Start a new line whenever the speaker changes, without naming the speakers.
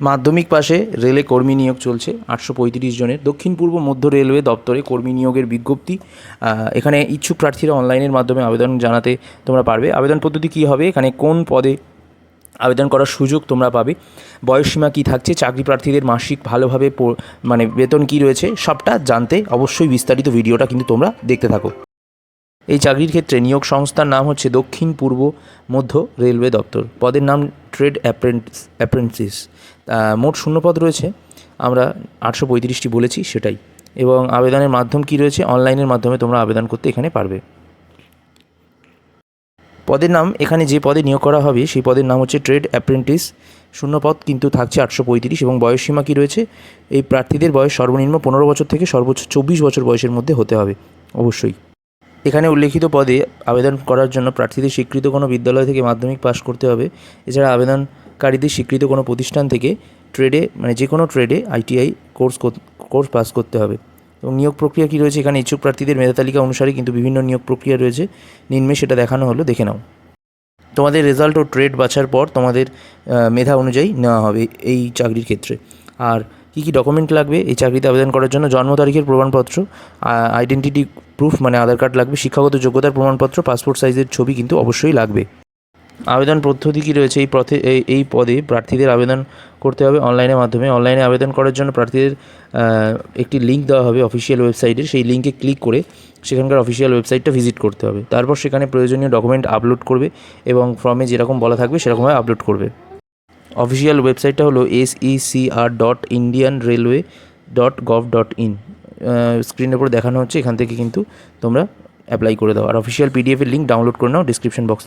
মাধ্যমিক পাশে রেলে কর্মী নিয়োগ চলছে 835 জনের। দক্ষিণ পূর্ব মধ্য রেলওয়ে দপ্তরে কর্মী নিয়োগের বিজ্ঞপ্তি। এখানে ইচ্ছুক প্রার্থীরা অনলাইনের মাধ্যমে আবেদন জানাতে তোমরা পারবে। আবেদন পদ্ধতি কী হবে, এখানে কোন পদে আবেদন করার সুযোগ তোমরা পাবে, বয়সসীমা কী থাকছে, চাকরি প্রার্থীদের মাসিক ভালোভাবে মানে বেতন কী রয়েছে, সবটা জানতে অবশ্যই বিস্তারিত ভিডিওটা কিন্তু তোমরা দেখতে থাকো। এই চাকরির ক্ষেত্রে নিয়োগ সংস্থার নাম হচ্ছে দক্ষিণ পূর্ব মধ্য রেলওয়ে দপ্তর। পদের নাম ট্রেড অ্যাপ্রেন্টিস। মোট শূন্যপদ রয়েছে, আমরা 835টি বলেছি সেটাই। এবং আবেদনের মাধ্যম কী রয়েছে, অনলাইনের মাধ্যমে তোমরা আবেদন করতে এখানে পারবে। পদের নাম, এখানে যে পদে নিয়োগ করা হবে সেই পদের নাম হচ্ছে ট্রেড অ্যাপ্রেন্টিস। শূন্যপদ কিন্তু থাকছে 835 এবং বয়সসীমা কী রয়েছে, এই প্রার্থীদের বয়স সর্বনিম্ন 15 বছর থেকে সর্বোচ্চ 24 বছর বয়সের মধ্যে হতে হবে অবশ্যই। এখানে উল্লেখিত পদে আবেদন করার জন্য প্রার্থীদের স্বীকৃত কোনো বিদ্যালয় থেকে মাধ্যমিক পাশ করতে হবে। এছাড়া আবেদনকারীদের স্বীকৃত কোনো প্রতিষ্ঠান থেকে ট্রেডে, মানে যে কোনো ট্রেডে আইটিআই কোর্স পাস করতে হবে। এবং নিয়োগ প্রক্রিয়া কী রয়েছে, এখানে ইচ্ছুক প্রার্থীদের মেধা তালিকা অনুসারে কিন্তু বিভিন্ন নিয়োগ প্রক্রিয়া রয়েছে, নিম্নে সেটা দেখানো হলো, দেখে নাও। তোমাদের রেজাল্ট ও ট্রেড বাছার পর তোমাদের মেধা অনুযায়ী নেওয়া হবে এই চাকরির ক্ষেত্রে। আর কী কী ডকুমেন্ট লাগবে এই চাকরিতে আবেদন করার জন্য, জন্ম তারিখের প্রমাণপত্র, আইডেন্টিটি প্রুফ মানে আধার কার্ড লাগবে, শিক্ষাগত যোগ্যতার প্রমাণপত্র, পাসপোর্ট সাইজের ছবি কিন্তু অবশ্যই লাগবে। আবেদন পদ্ধতি কী রয়েছে, এই পদে প্রার্থীদের আবেদন করতে হবে অনলাইনের মাধ্যমে। অনলাইনে আবেদন করার জন্য প্রার্থীদের একটি লিঙ্ক দেওয়া হবে অফিসিয়াল ওয়েবসাইটের, সেই লিঙ্কে ক্লিক করে সেখানকার অফিসিয়াল ওয়েবসাইটটা ভিজিট করতে হবে। তারপর সেখানে প্রয়োজনীয় ডকুমেন্ট আপলোড করবে এবং ফর্মে যেরকম বলা থাকবে সেরকমভাবে আপলোড করবে। অফিসিয়াল ওয়েবসাইটটা হলো secr.indianrailway.gov.in। স্ক্রিনের উপর দেখানো হচ্ছে, এখান থেকে কিন্তু তোমরা অ্যাপ্লাই করে দাও। আর অফিসিয়াল পিডিএফের লিঙ্ক ডাউনলোড করে নাও ডিসক্রিপশন বক্স।